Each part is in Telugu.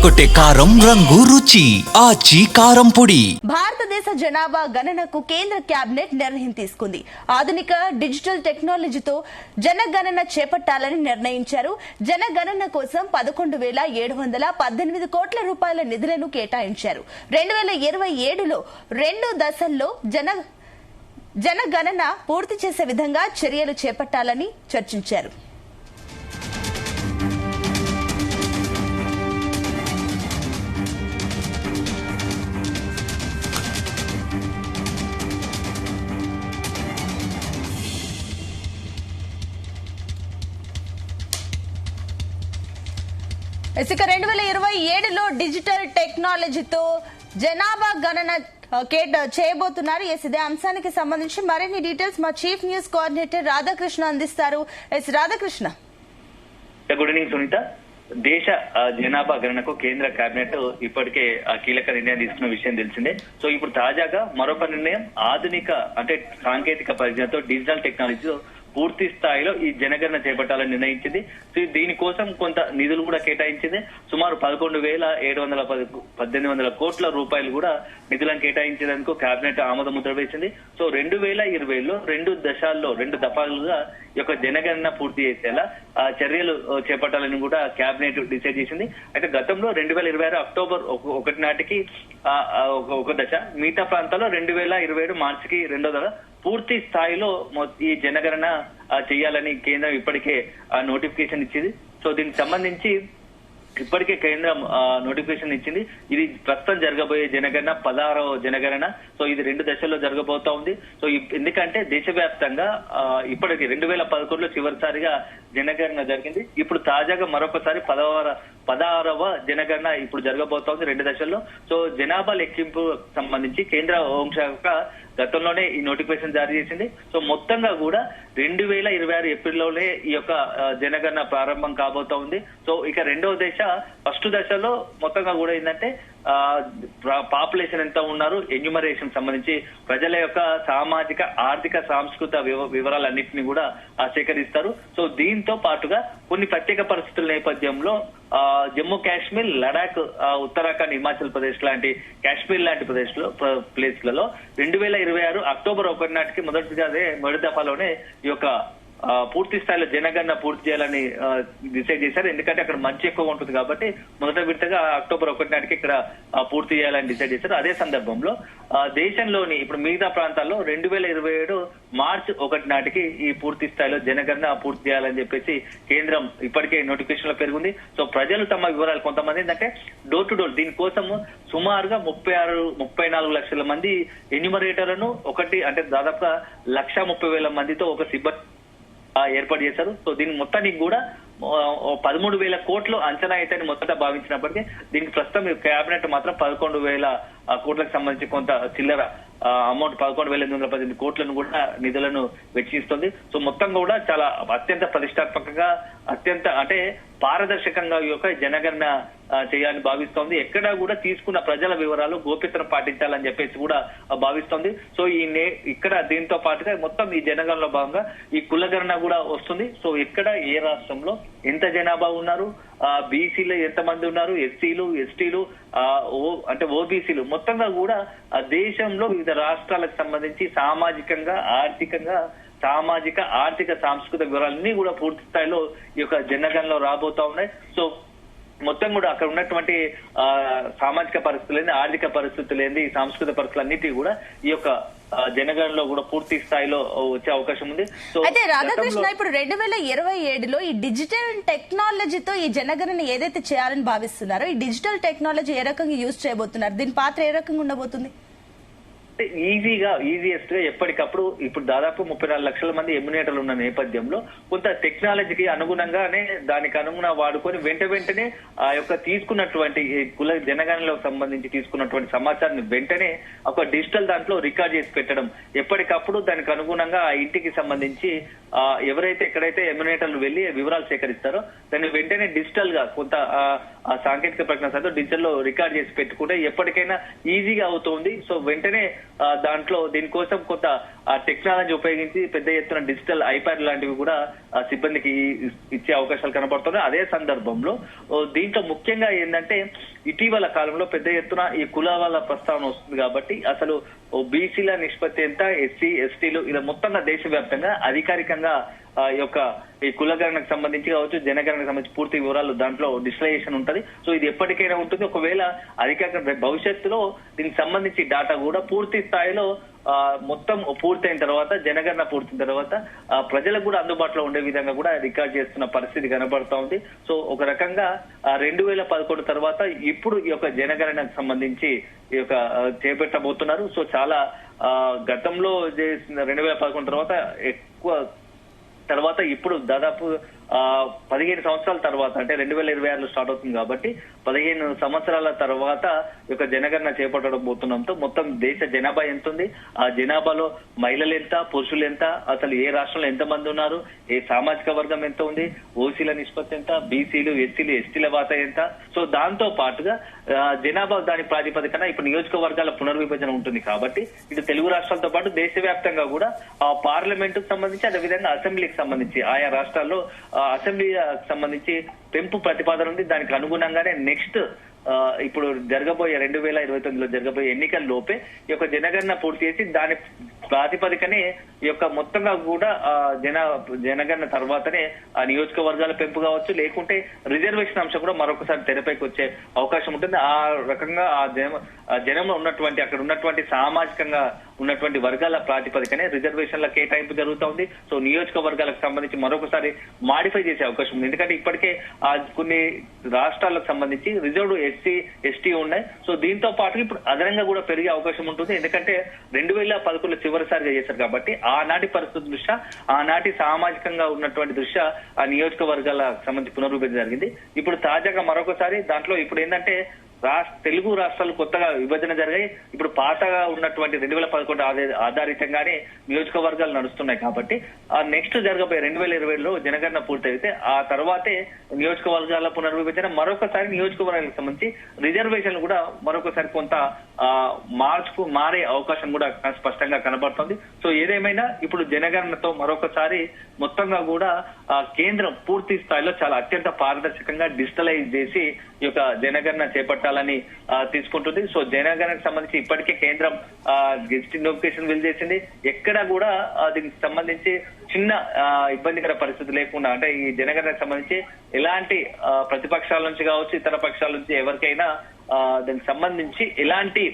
అదరగొట్టే కారం రంగు రుచి ఆచి కారం పొడి. భారతదేశ జనాభా గణనకు కేంద్ర కేబినెట్ నిర్ణయం తీసుకుంది. ఆధునిక డిజిటల్ టెక్నాలజీతో జనగణన చేపట్టాలని నిర్ణయించారు. జనగణన కోసం 11,718 కోట్ల రూపాయల నిధులను కేటాయించారు. 2027లో 2 దశల్లో జనగణన పూర్తి చేసే విధంగా చర్యలు చేపట్టాలని చర్చించారు. ఇక 2027లో డిజిటల్ టెక్నాలజీతో జనాభా గణన చేయబోతున్నారు. ఇదే అంశానికి సంబంధించి మరిన్ని డీటెయిల్స్ మా చీఫ్ న్యూస్ కోఆర్డినేటర్ రాధాకృష్ణ అందిస్తారు. రాధాకృష్ణ. Good evening Sunitha. దేశ జనాభా గణనకు కేంద్ర కేబినెట్ ఇప్పటికే కీలక నిర్ణయం తీసుకున్న విషయం తెలిసిందే. సో ఇప్పుడు తాజాగా మరొక నిర్ణయం ఆధునిక అంటే సాంకేతిక పరిజ్ఞానంతో డిజిటల్ టెక్నాలజీతో పూర్తి స్థాయిలో ఈ జనగణన చేపట్టాలని నిర్ణయించింది. దీనికోసం కొంత నిధులు కూడా కేటాయించింది. సుమారు 11,718 కోట్ల రూపాయలు కూడా నిధులను కేటాయించేందుకు కేబినెట్ ఆమోద ముద్ర వేసింది. సో 2020లో 2 దశల్లో 2 దఫాలుగా ఈ యొక్క జనగణన పూర్తి చేసేలా చర్యలు చేపట్టాలని కూడా కేబినెట్ డిసైడ్ చేసింది. అయితే గతంలో 2026 అక్టోబర్ 1 నాటికి ఒక దశ, మిగతా ప్రాంతాల్లో 2027 మార్చికి 2వ దశ పూర్తి స్థాయిలో ఈ జనగణన చేయాలని కేంద్రం ఇప్పటికే నోటిఫికేషన్ ఇచ్చింది. సో దీనికి సంబంధించి ఇప్పటికే కేంద్రం నోటిఫికేషన్ ఇచ్చింది. ఇది ప్రస్తుతం జరగబోయే జనగణన 16వ జనగణన. సో ఇది 2 దశల్లో జరగబోతా ఉంది. సో ఎందుకంటే దేశవ్యాప్తంగా ఇప్పటికి 2011లో చివరిసారిగా జనగణన జరిగింది. ఇప్పుడు తాజాగా మరొకసారి 16వ జనగణన ఇప్పుడు జరగబోతోంది 2 దశల్లో. సో జనాభా లెక్కింపు సంబంధించి కేంద్ర హోంశాఖ గతంలోనే ఈ నోటిఫికేషన్ జారీ చేసింది. సో మొత్తంగా కూడా 2026 ఏప్రిల్లోనే ఈ యొక్క జనగణన ప్రారంభం కాబోతా ఉంది. సో ఇక 2వ దశ, ఫస్ట్ దశలో మొత్తంగా కూడా ఏంటంటే పాపులేషన్ ఎంత ఉన్నారు, ఎన్యూమరేషన్ సంబంధించి ప్రజల యొక్క సామాజిక, ఆర్థిక, సాంస్కృతిక వివరాలన్నింటినీ కూడా సేకరిస్తారు. సో దీంతో పాటుగా కొన్ని ప్రత్యేక పరిస్థితుల నేపథ్యంలో జమ్మూ కాశ్మీర్, లడాక్, ఉత్తరాఖండ్, హిమాచల్ ప్రదేశ్ లాంటి కాశ్మీర్ లాంటి ప్లేస్లలో 2026 అక్టోబర్ 1 నాటికి మొదటి దఫాలోనే ఈ యొక్క పూర్తి స్థాయిలో జనగణన పూర్తి చేయాలని డిసైడ్ చేశారు. ఎందుకంటే అక్కడ మంచి ఎక్కువ ఉంటుంది కాబట్టి మొదట విడతగా అక్టోబర్ 1 నాటికి ఇక్కడ పూర్తి చేయాలని డిసైడ్ చేశారు. అదే సందర్భంలో దేశంలోని ఇప్పుడు మిగతా ప్రాంతాల్లో 2027 మార్చి 1 నాటికి ఈ పూర్తి స్థాయిలో జనగణన పూర్తి చేయాలని చెప్పేసి కేంద్రం ఇప్పటికే నోటిఫికేషన్ లో పెరిగింది. సో ప్రజలు తమ వివరాలు, కొంతమంది ఏంటంటే డోర్ టు డోర్ దీనికోసం సుమారుగా 34 లక్షల మంది ఎన్యూమరేటర్లను అంటే దాదాపుగా 1,30,000 మందితో ఒక సిబ్బంది ఏర్పాటు చేశారు. సో దీని మొత్తానికి కూడా 13,000 కోట్లు అంచనా అయితే మొదట భావించినప్పటికీ దీనికి ప్రస్తుతం కేబినెట్ మాత్రం 11,000 కోట్లకు సంబంధించి కొంత చిల్లర అమౌంట్ 11,818 కోట్లను కూడా నిధులను వెచ్చిస్తుంది. సో మొత్తం కూడా చాలా అత్యంత ప్రతిష్టాత్మకంగా, అత్యంత అంటే పారదర్శకంగా ఈ యొక్క జనగణన చేయాలని భావిస్తోంది. ఎక్కడా కూడా తీసుకున్న ప్రజల వివరాలు గోప్యతను పాటించాలని చెప్పేసి కూడా భావిస్తోంది. సో ఇక్కడ దీంతో పాటుగా మొత్తం ఈ జనగణనలో భాగంగా ఈ కులగణన కూడా వస్తుంది. సో ఎక్కడ ఏ రాష్ట్రంలో ఎంత జనాభా ఉన్నారు, బీసీలు ఎంతమంది ఉన్నారు, ఎస్సీలు, ఎస్టీలు, అంటే ఓబీసీలు, మొత్తంగా కూడా దేశంలో వివిధ రాష్ట్రాలకు సంబంధించి సామాజిక, ఆర్థిక, సాంస్కృతిక వివరాలన్నీ కూడా పూర్తి స్థాయిలో ఈ యొక్క జనగణనలో రాబోతా ఉన్నాయి. సో మొత్తం కూడా అక్కడ ఉన్నటువంటి సామాజిక పరిస్థితులేంది, ఆర్థిక పరిస్థితులేంది, సాంస్కృతిక పరిస్థితులన్నిటి కూడా ఈ యొక్క జనగణనలో కూడా పూర్తి స్థాయిలో వచ్చే అవకాశం ఉంది. అయితే రాధాకృష్ణ, ఇప్పుడు 2027లో ఈ డిజిటల్ టెక్నాలజీతో ఈ జనగణన ఏదైతే చేయాలని భావిస్తున్నారో, ఈ డిజిటల్ టెక్నాలజీ ఏ రకంగా యూజ్ చేయబోతున్నారు, దీని పాత్ర ఏ రకంగా ఉండబోతుంది? ఈజియెస్ట్ గా ఎప్పటికప్పుడు ఇప్పుడు దాదాపు 34 లక్షల మంది ఎమ్యునేటర్లు ఉన్న నేపథ్యంలో కొంత టెక్నాలజీకి అనుగుణంగానే దానికి వాడుకొని వెంటనే ఆ యొక్క తీసుకున్నటువంటి కుల జనగణనలో సంబంధించి తీసుకున్నటువంటి సమాచారాన్ని వెంటనే ఒక డిజిటల్ దాంట్లో రికార్డ్ చేసి పెట్టడం, ఎప్పటికప్పుడు దానికి అనుగుణంగా ఆ ఇంటికి సంబంధించి ఎవరైతే ఎక్కడైతే ఎమ్యునేటర్లు వెళ్లి వివరాలు సేకరిస్తారో దాన్ని వెంటనే డిజిటల్ గా కొంత సాంకేతిక ప్రజ్ఞాతో డిజిటల్ లో రికార్డ్ చేసి పెట్టుకుంటే ఎప్పటికైనా ఈజీగా అవుతుంది. సో వెంటనే దాంట్లో దీనికోసం కొంత ఆ టెక్నాలజీ ఉపయోగించి పెద్ద ఎత్తున డిజిటల్ ఐప్యాడ్ లాంటివి కూడా సిబ్బందికి ఇచ్చే అవకాశాలు కనబడుతున్నాయి. అదే సందర్భంలో దీంట్లో ముఖ్యంగా ఏంటంటే ఇటీవల కాలంలో పెద్ద ఎత్తున ఈ కులాల ప్రస్తావన వస్తుంది కాబట్టి అసలు బీసీల నిష్పత్తి ఎంత, ఎస్సీ ఎస్టీలు ఇలా మొత్తంగా దేశవ్యాప్తంగా అధికారికంగా ఈ కులగణనకు సంబంధించి కావచ్చు, జనగణనకు సంబంధించి పూర్తి వివరాలు దాంట్లో డిజిటలైజేషన్ ఉంటది. సో ఇది ఎప్పటికైనా ఉంటుంది. ఒకవేళ అధికారిక భవిష్యత్తులో దీనికి సంబంధించి డాటా కూడా పూర్తి స్థాయిలో మొత్తం పూర్తయిన తర్వాత, జనగణన పూర్తయిన తర్వాత ప్రజలకు కూడా అందుబాటులో ఉండే విధంగా కూడా రికార్డ్ చేస్తున్న పరిస్థితి కనబడతా ఉంది. సో ఒక రకంగా 2011 తర్వాత ఇప్పుడు ఈ యొక్క జనగణనకు సంబంధించి ఈ యొక్క చేపట్టబోతున్నారు. సో చాలా గతంలో చేసిన 2011 తర్వాత ఎక్కువ తర్వాత ఇప్పుడు దాదాపు 15 సంవత్సరాల తర్వాత, అంటే 2026లో స్టార్ట్ అవుతుంది కాబట్టి 15 సంవత్సరాల తర్వాత ఈ యొక్క జనగణన చేపట్టబోతున్నాంతో మొత్తం దేశ జనాభా ఎంత ఉంది, ఆ జనాభాలో మహిళలు ఎంత, పురుషులు ఎంత, అసలు ఏ రాష్ట్రంలో ఎంత మంది ఉన్నారు, ఏ సామాజిక వర్గం ఎంత ఉంది, ఓసీల నిష్పత్తి ఎంత, బీసీలు ఎస్సీలు ఎస్టీల వాటా ఎంత. సో దాంతో పాటుగా జనాభా దాని ప్రాతిపదికన ఇప్పుడు నియోజకవర్గాల పునర్విభజన ఉంటుంది కాబట్టి ఇటు తెలుగు రాష్ట్రాలతో పాటు దేశవ్యాప్తంగా కూడా ఆ పార్లమెంట్ కు సంబంధించి అదేవిధంగా అసెంబ్లీకి సంబంధించి ఆయా రాష్ట్రాల్లో అసెంబ్లీకి సంబంధించి పెంపు ప్రతిపాదన ఉంది. దానికి అనుగుణంగానే నెక్స్ట్ ఇప్పుడు జరగబోయే 2029లో జరగబోయే ఎన్నికల లోపే ఈ యొక్క జనగణన పూర్తి చేసి దాని ప్రాతిపదికనే ఈ యొక్క మొత్తంగా కూడా జనగణన తర్వాతనే ఆ నియోజకవర్గాల పెంపు కావచ్చు, లేకుంటే రిజర్వేషన్ అంశం కూడా మరొకసారి తెరపైకి వచ్చే అవకాశం ఉంటుంది. ఆ రకంగా ఆ జనంలో ఉన్నటువంటి అక్కడ ఉన్నటువంటి సామాజికంగా ఉన్నటువంటి వర్గాల ప్రాతిపదికనే రిజర్వేషన్ల కేటాయింపు జరుగుతోంది. సో నియోజకవర్గాలకు సంబంధించి మరొకసారి మాడిఫై చేసే అవకాశం ఉంది. ఎందుకంటే ఇప్పటికే కొన్ని రాష్ట్రాలకు సంబంధించి రిజర్వ్డ్ ఎస్సీ ఎస్టీ ఉన్నాయి. సో దీంతో పాటు ఇప్పుడు అదనంగా కూడా పెరిగే అవకాశం ఉంటుంది. ఎందుకంటే 2011లో చివరిసారిగా చేశారు కాబట్టి ఆనాటి పరిస్థితుల దృష్ట్యా, ఆనాటి సామాజికంగా ఉన్నటువంటి దృష్ట్యా ఆ నియోజకవర్గాలకు సంబంధించి పునర్విభజన జరిగింది. ఇప్పుడు తాజాగా మరొకసారి దాంట్లో ఇప్పుడు ఏంటంటే తెలుగు రాష్ట్రాలు కొత్తగా విభజన జరిగాయి. ఇప్పుడు పాతగా ఉన్నటువంటి 2011 ఆధారితంగానే నియోజకవర్గాలు నడుస్తున్నాయి కాబట్టి ఆ నెక్స్ట్ జరగబోయే 2020లో జనగణన పూర్తయితే ఆ తర్వాతే నియోజకవర్గాల పునర్విభజన, మరొకసారి నియోజకవర్గాలకు సంబంధించి రిజర్వేషన్లు కూడా మరొకసారి కొంత మారే అవకాశం కూడా స్పష్టంగా కనబడుతుంది. సో ఏదేమైనా ఇప్పుడు జనగణనతో మరొకసారి మొత్తంగా కూడా కేంద్రం పూర్తి స్థాయిలో చాలా అత్యంత పారదర్శకంగా డిజిటలైజ్ చేసి ఈ యొక్క జనగణన చేపట్టాలని తీసుకుంటుంది. సో జనగణనకు సంబంధించి ఇప్పటికే కేంద్రం గెజిట్ నోటిఫికేషన్ విడుదల చేసింది. ఎక్కడా కూడా దీనికి సంబంధించి చిన్న ఇబ్బందికర పరిస్థితి లేకుండా, అంటే ఈ జనగణనకు సంబంధించి ఎలాంటి ప్రతిపక్షాల నుంచి కావచ్చు, ఇతర పక్షాల నుంచి ఎవరికైనా దానికి సంబంధించి ఎలాంటి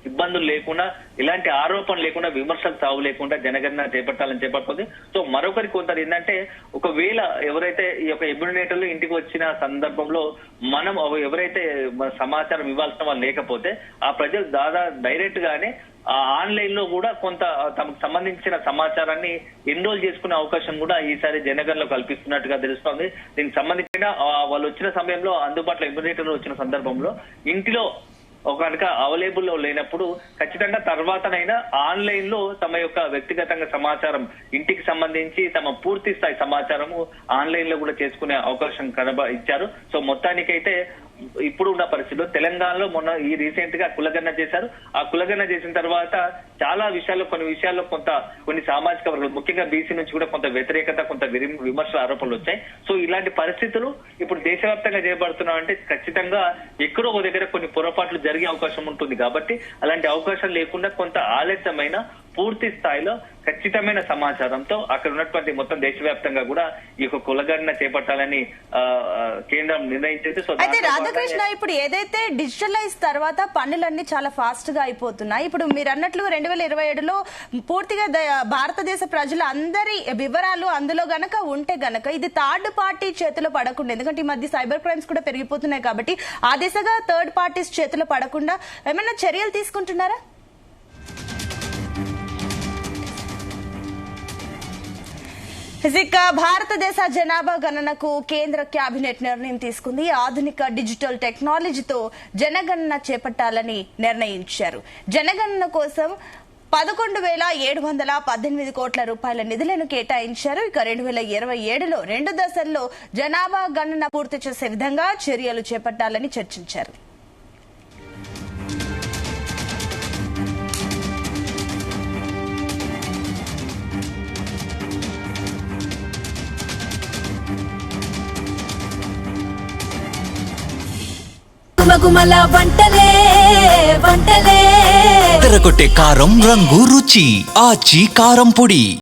ఇబ్బందులు లేకుండా, ఇలాంటి ఆరోపణలు లేకుండా, విమర్శలు తావు లేకుండా జనగణన చేపడుతుంది. సో మరొకరి కొంత ఏంటంటే ఒకవేళ ఎవరైతే ఈ యొక్క ఎమ్యూనేటర్లు ఇంటికి వచ్చిన సందర్భంలో మనం ఎవరైతే సమాచారం ఇవ్వాల్సిన వాళ్ళు లేకపోతే ఆ ప్రజలు డైరెక్ట్ గానే ఆన్లైన్ లో కూడా కొంత తమకు సంబంధించిన సమాచారాన్ని ఎన్రోల్ చేసుకునే అవకాశం కూడా ఈసారి జనగణనలో కల్పిస్తున్నట్టుగా తెలుస్తోంది. దీనికి సంబంధించిన వాళ్ళు వచ్చిన సమయంలో అందుబాటులో ఎమ్యూనేటర్లు వచ్చిన సందర్భంలో ఇంటిలో కనుక అవైలబుల్ లో లేనప్పుడు ఖచ్చితంగా తర్వాతనైనా ఆన్లైన్ లో తమ యొక్క వ్యక్తిగతంగా సమాచారం, ఇంటికి సంబంధించి తమ పూర్తి స్థాయి సమాచారము ఆన్లైన్ లో కూడా చేసుకునే అవకాశం ఇచ్చారు. సో మొత్తానికైతే ఇప్పుడు ఉన్న పరిస్థితిలో తెలంగాణలో మొన్న ఈ రీసెంట్ గా కులగణన చేశారు. ఆ కులగణన చేసిన తర్వాత చాలా విషయాల్లో కొన్ని సామాజిక వర్గాలు, ముఖ్యంగా బీసీ నుంచి కూడా కొంత వ్యతిరేకత, కొంత విమర్శల ఆరోపణలు వచ్చాయి. సో ఇలాంటి పరిస్థితులు ఇప్పుడు దేశవ్యాప్తంగా చేపడుతున్నామంటే ఖచ్చితంగా ఎక్కడో ఒక దగ్గర కొన్ని పొరపాట్లు జరిగే అవకాశం ఉంటుంది. కాబట్టి అలాంటి అవకాశం లేకుండా కొంత ఆలస్యమైన పూర్తి స్థాయిలో ఖచ్చితమైన సమాచారంతో అక్కడ ఉన్నటువంటి మొత్తం దేశవ్యాప్తంగా కూడా ఈ యొక్క కులగణన చేపట్టాలని కేంద్రం నిర్ణయించింది. సో అయితే రాధాకృష్ణ, ఇప్పుడు ఏదైతే డిజిటలైజ్ తర్వాత పనులన్నీ చాలా ఫాస్ట్ గా అయిపోతున్నాయి. ఇప్పుడు మీరు అన్నట్లు 2027లో పూర్తిగా భారతదేశ ప్రజల అందరి వివరాలు అందులో గనక ఉంటే గనక ఇది థర్డ్ పార్టీ చేతిలో పడకుండా, ఎందుకంటే ఈ మధ్య సైబర్ క్రైమ్స్ కూడా పెరిగిపోతున్నాయి కాబట్టి ఆ దిశగా థర్డ్ పార్టీస్ చేతిలో పడకుండా ఏమైనా చర్యలు తీసుకుంటున్నారా? ఇక భారతదేశ జనాభా గణనకు కేంద్ర కేబినెట్ నిర్ణయం తీసుకుంది. ఆధునిక డిజిటల్ టెక్నాలజీతో జనగణన చేపట్టాలని నిర్ణయించారు. జనగణన కోసం 11,718 కోట్ల రూపాయల నిధులను కేటాయించారు. ఇక 2027లో 2 దశల్లో జనాభా గణన పూర్తి చేసే విధంగా చర్యలు చేపట్టాలని చర్చించారు. గుమగుమల వంటలే వంటలే తెరకొట్టే కారం రంగు రుచి ఆచి కారం పొడి.